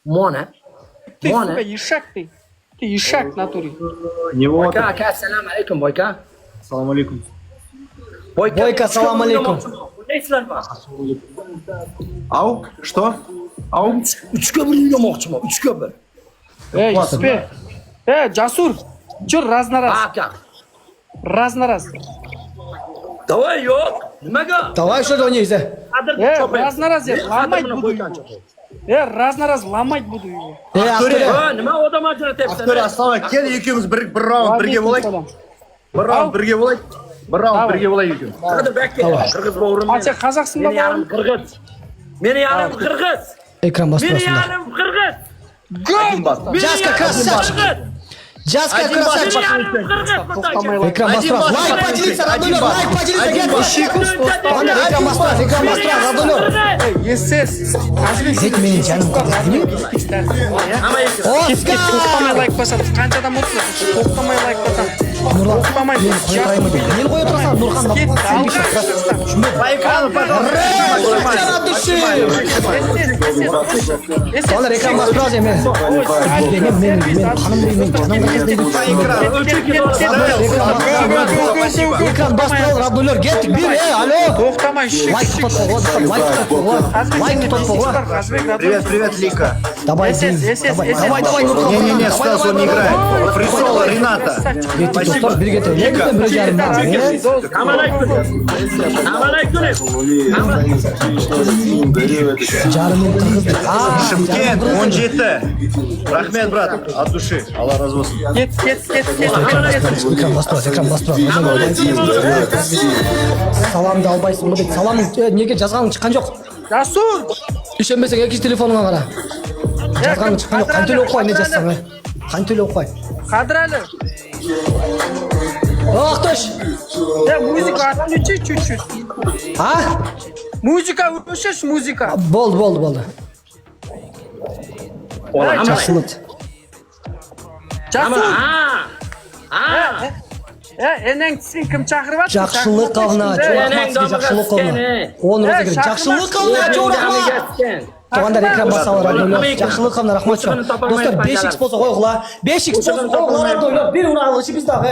Mona. Ты, сука, ишак ты. Ты ишак в натуре. Boyka, aka, assalomu alaykum, boyka. Assalomu alaykum. Boyka, assalomu alaykum. O'ylaysizlarmi? Ау, что? Ау? 3ga 1 o'ynamoqchiman, 3ga 1. Эй, спи. Jasur. Chur раз на раз. Aka. Раз на раз. Давай, yo'q. Nimaga? Давай что ойнайсыз. Раз на раз я ломать буду его. Раз на раз ломать буду его. Ақтөре. Nima odam ajratyapsan? Ақтөре, ассалам, кел екеуміз бір раунд бірге болайық. Bir rauнд birge болайық. Bir rauнд birge болайық екеуміз. Qadrbek, qirg'iz ba'urim. А sen Қазақстан ба Meni yarim qirg'iz. Meni yarim qirg'iz. Ekran basib Meni turasizlar. yarim qirg'iz. Jaska красавчик. Jaska красавчик. Ekran basib turasiz. Like поделиться, родной, like поделиться, get. Mana ekran basib turasiz, ekran basib turasiz, родной. Естес. Ket mening janim qildi. Oskar. To'xtamay like bosadi. Qanchadan mutlu. To'xtamay like bosadi. To'xtamay. Men qo'ya turasan, Nurxon. Olar ekran basib turasiz men. Men xanim deyman, xanim Ekran basib turasiz, родной, get. Bir, alo. To'xtamay. Like tutib Привет, привет, Лика. Давай, давай, Нурхан. Не-не-не, Стас, он не играет. Фрисол, Рената. Достар birga tayyorlaymiz, bir jarimdan. Жарымын qirg'izlik. Шымкент, 17. Рахмет, брат, от души. Алла разы болсын. Ket. Ekran basib turasiz, ekran basib turasiz. Salamды албайсың, деп. Саламың неге жазғаның шыққан жоқ. Jasur. Ишенбесең екінші телефоныңа қара. Жазғаның шыққан жоқ. Қантөле оқып қой, не жазсаң, Қантөле оқып қой. Qadrali. Ақтөш. Muzika отключи чуть-чуть. А? Muzika o'shish muzika. Болды. Жақсылыт. Jasur. Enang sen kim chaqiryapti? Жақсылық қавна, Чорахмат сізге жақсылық қавна. 10 роза керек. Жақсылық қавна, Чорахмат. Тоғандар екран басалар, родной. Жақсылық қавна, рахмат жоқ. Достар, 5x болса қойғыла. 5x болса қойғыла, родной. Bir uğra alışı biz daha.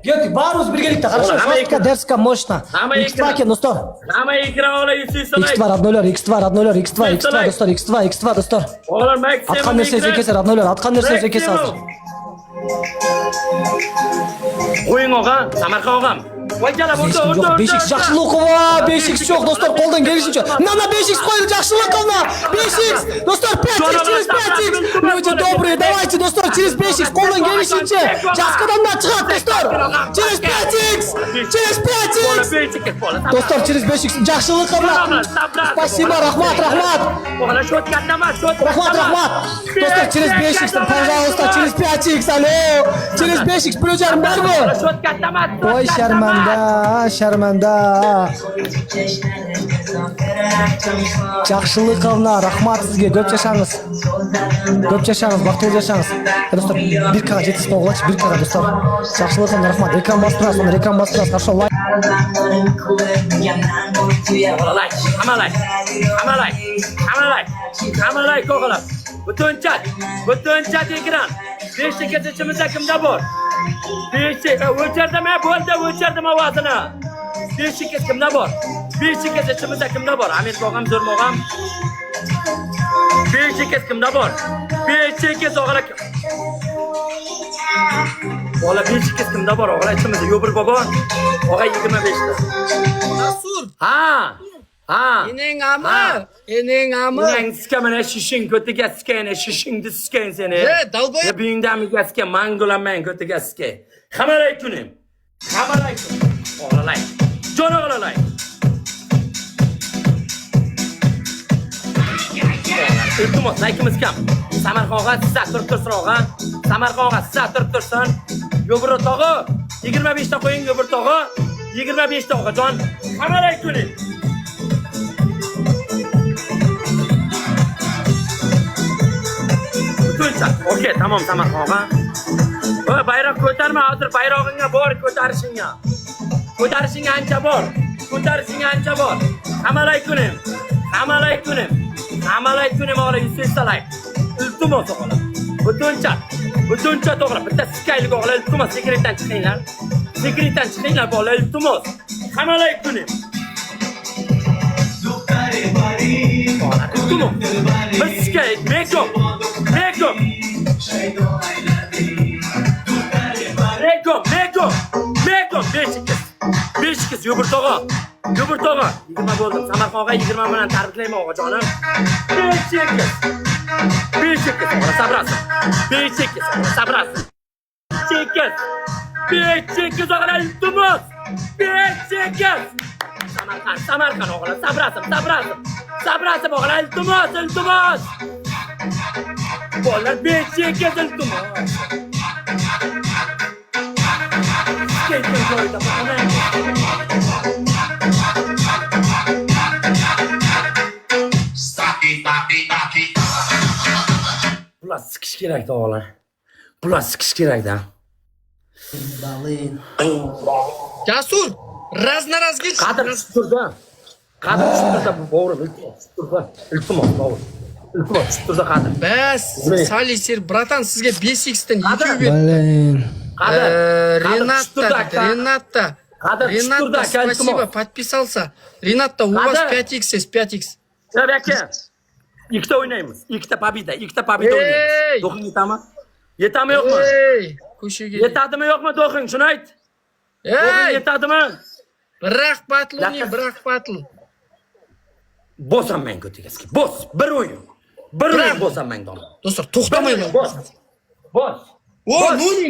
Gel, barımız birlikte. Хорошо, жестко, дерзко, мощно. X2 кен, достар. X2, роднойлар, X2, достар. Атқан нәрсені зекесі, роднойлар, атқан нәрсені зекесі азыр. Qo'ying og'am, Samarqa og'am. Voyjala bo'ldi, o'rda. 5x жақсылық қылма, 5x жоқ, достар, қолдан келісінше. Мына 5x қойды, жақсылық қылма. 5x, достар, 5x, через 5x. Люди добрые, давайте, достар, через 5x, қолдан келісінше. Жасқадан да шығады, достар. Через 5x, через 5x. Достар, через 5x, жақсылық қылма. Спасибо, рахмат. O'g'la shotganda emas, Рахмат. Достар, через 5x, пожалуйста, через 5x, алло. Через 5x, біреулерім бар ғой. shotganda emas. Ой, шарманда. Жақсылық қавна, рахмат сізге, көп жашаңыз, бақытты жашаңыз. Достар, 1К-ға жетіспей оғылачы, 1К-ға, достар. Жақсылық қавна, рахмат. Экран басып тұрасыз, хорошо, лайк. Hamalay qo'g'ilib. Butun chat ekran. 5 chekka ichimizda kimda bor? 5 chekka o'chirdim ovozini. 5 chekka kimda bor? 5 chekka ichimizda kimda bor? Amir og'am, Zo'r og'am. 5 chekka kimda bor? 5 chekka o'g'ilak. Ola 5 chekka kimda bor? O'g'ilak ichimizda Yo'bir bobo. Og'a 25 ta. Jasur. Ha. Enang ami. Enang skamana shishing ko'tiga skene, shishingni sken seni. Dalboy. Buyingdami gasga mangulaman ko'tiga ske. Hamalay kunim. O'g'lalay. Jon o'g'lalay. Iltimos, laykimiz kam. Samarqonga sizlar turib tursin og'a. Samarqonga sizlar turib tursin. Yo'bir tog'i 25 ta qo'ying, Yo'bir tog'i 25 ta og'ajon. Hamalay kunim. Okey, tamam og'a. Bayroq ko'tarma, hozir bayrog'ingga bor ko'tarishingga. Ko'tarishing ancha bor. Hamalay kunim. Hamalay kunim og'la yusaysalay. Iltimos og'la. Butuncha to'g'ri. Bitta skaylik og'la iltimos sekretdan chiqinglar. Sekretdan chiqinglar og'la iltimos. Hamalay kunim. Iltimos. Bir skaylik mekom. Besh yugurtog'a. 20 bo'ldim. Samarqandga 20 bilan tabriklayman o'g'ajonim. Besh og'la sabrasiz. Sabrasiz. Besh og'la iltimos. Samarqand o'g'la sabrasiz o'g'la iltimos. Bolalar besh iltimos. Bular sikish kerak-da o'g'lar. Bular sikish kerak-da. Jasur, razna-razga Qadr turda bu bo'g'ri iltimos bo'g'ri. Iltimos turda qadr. Bas, Salisir bratan sizga 5x dan 2 berdi. Блин. Рената, спасибо, подписался. Рената, у вас 5x есть, 5x. Aka, ikkita o'ynaymiz. Ikkita pobeda o'ynaymiz. Do'xing yetami yo'qmi? Ey, ko'shiga. Yetadimi yo'qmi do'xing? Shuni ayt. Ey, Yetadimi? biroq batl. Bosaman ko'tigaski. Bos, bir o'yin bosaman do'g'ri. Do'stlar, to'xtamayman. Bos. O,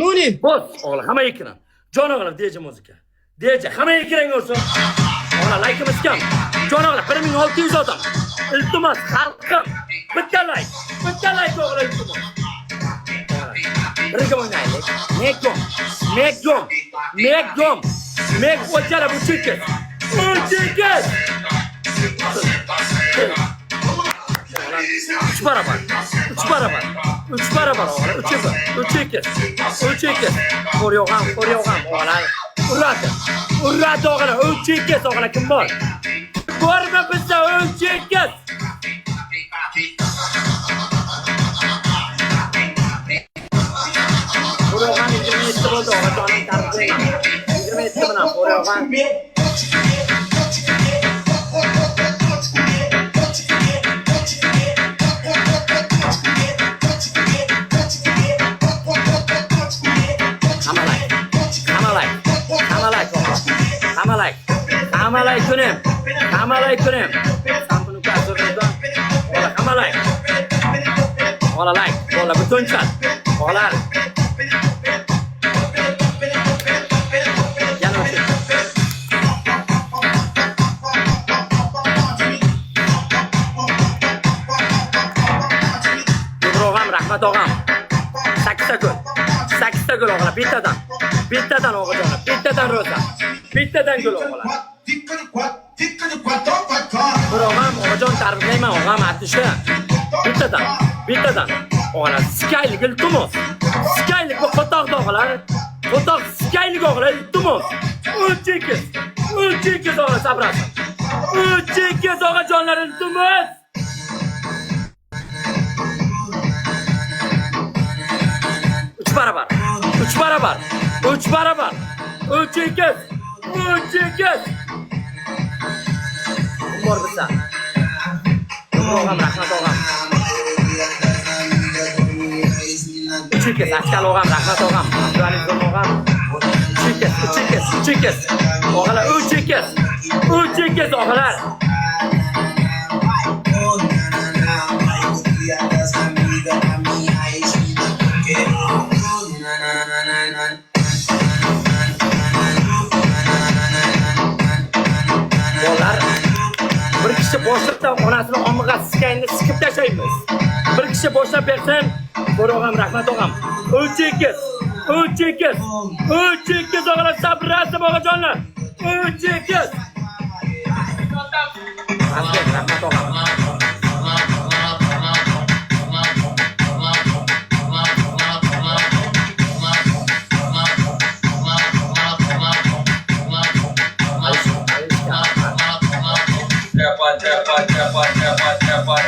Nuni. Bos, o'g'li, hamma ekran. Jon o'g'lim, DJ muzika. DJ, hamma ekran olsun. O'g'li, like'imiz kam. Jon o'g'lim, 1600 odam. Iltimos, xalqim. Bitta like o'g'li, iltimos. Birga o'ynaylik. Mek o'chara bu chekis. Üç barabar oğlan, üç çekir. Koruyoğam oğlan. Urrat oğlan, üç çekir oğlan kim var? Görme bizde üç çekir. Koruyoğam 27 oldu oğlan, canım tarifleyim. 27 bana koruyoğam. Hamalay. Sampunu kasırda. Hamalay. Ola bütün çat. Olar. Yana uçur. Yudroğam, rahmat oğam. 8 gül oğla. Bittadan oğla. Bittadan roza. Bittadan gül oğla. Bir og'am ojon tariflayman og'am artishi. Bittadan. O'g'lar skaylik iltimos. Skaylik bu qotoq o'g'lar. Qotoq skaylik o'g'lar iltimos. 3 o'g'lar sabrasiz. 3 o'g'ajonlar iltimos. Üç barabar. 3 Bor biza. Og'am, rahmat og'am. Uchikes, askal og'am, rahmat og'am. Abdulaziz og'am. Uchikes. Og'alar, uchikes og'alar. Bir kishi boshliqdan onasini omig'a siskayni sikib tashlaymiz. Bir kishi boshlab bersin, bo'rog'am, rahmat og'am. 3 og'lar sabrasiz o'g'ajonlar. 3 rahmat og'am. Cepat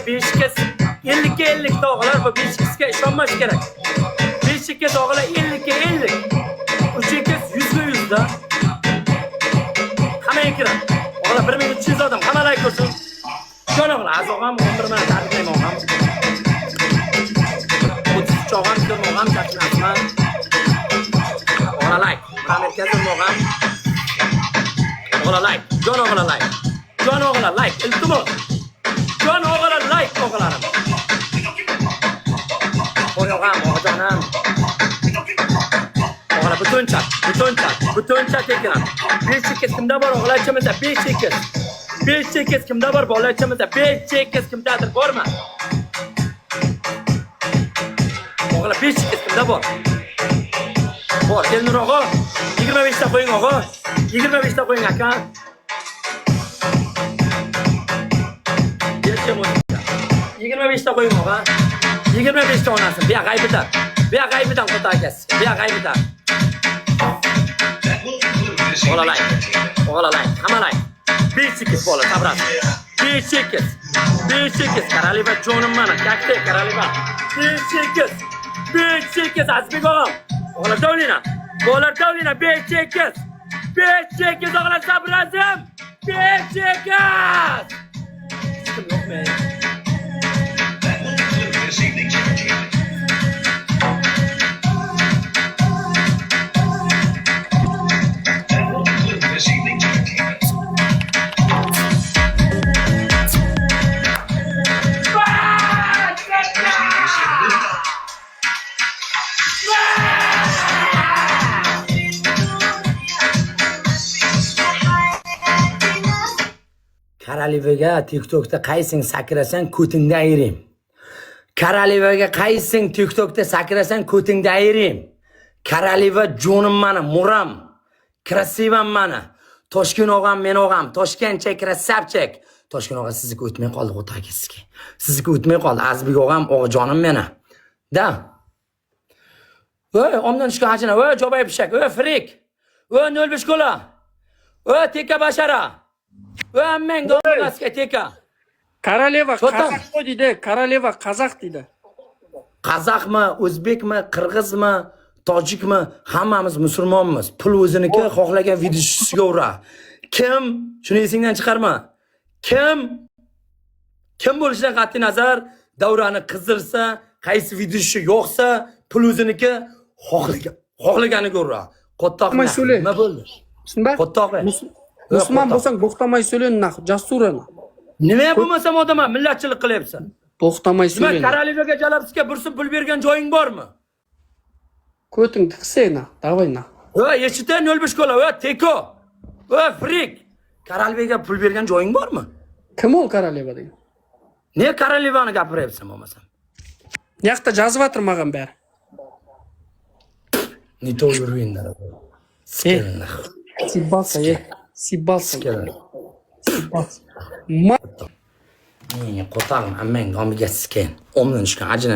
5'ga 50'ga 50 tog'lar bu 5x'ga ishonmash kerak. 5'ga tog'lar 50'ga 50. 3'ga 100'ga 100 da. Hamma ekran. Ola 1300 odam hamma like ko'rsin. Jo'noqlar azog'am 11 mana tabriklayman og'am. 30 chog'am ko'rmoqam chaqirasman. Ola like. Amerikada mog'am. Ola like. Jo'noqlar like. Jo'noqlar like. Iltimos. Jo'noqlar like o'g'larim. O'g'am, o'g'jonam. Ola butun chat ekran. 5 kimda bor o'g'lachimizda 5 5 kimda bor bolachimizda 5 kimdadir bormi? O'g'la 5 kimda bor? Bor, kelin o'g'o. 25 ta qo'ying o'g'o. 25 ta qo'ying aka. 25 ta qo'ying o'g'o. 25 ta onasi. Bu g'aybidan qo'ta akasi. Bu g'aybidan. O'g'lalay, hammalay. 5 bola, sabras. 5 Karaliva jonim mana, katta Karaliva. 5 Azbek og'am. O'g'lar davlina. Bo'lar davlina 5 o'g'lar sabrazim. 5 Kim yo'qmi? Karalivaga TikTokda qaysing sakrasang ko'tingda ayirayim. Karalivaga qaysing TikTokda sakrasang ko'tingda ayirayim. Karaliva jonim mana, muram. Krasivam mana. Toshkent og'am, men og'am. Toshkentcha krasavchak. Toshkent og'a sizga o'tmay qoldi o'tagi sizga. Sizga o'tmay qoldi Azbek og'am, o'g'jonim mena. Da. Voy, omdan chiqqan ajina, voy, jobay pishak, voy, frik. Voy, 05 kola. Voy, teka bashara. Voy, ammang do'ngaska teka. Karaleva Qozaq deydi, Karaleva Qozaq deydi. Qozaqmi, o'zbekmi, qirg'izmi, tojikmi, hammamiz musulmonmiz. Pul o'ziniki, xohlagan videosiga ura. Kim, shuni esingdan chiqarma. Kim bo'lishidan qat'iy nazar, davrani qizdirsa, qaysi videosi yo'qsa, pul o'ziniki, xohlaganiga ura. Qo'ttoq nima bo'ldi? Shunda Qo'ttoq. Musulmon bo'lsang, bo'xtamay so'ylan, jasurani. Nima bo'lmasam odam millatchilik qilyapsan? To'xtamay Nima so'ylan. Karalivaga jalabsizga bursin pul bergan joying bormi? Ko'ting tiqsayna, davayna. Voy, eshitda 05 kola, voy, teko. Voy, frik. Karalivaga pul bergan joying bormi? Kim ol Karaleva degan? Ne Karalivani gapiryapsan bo'lmasam? Yoqda yozib magan bari. Не то уровень. Сибался. Qo'tag'im ammang nomiga sken. Omdan chiqqan ajina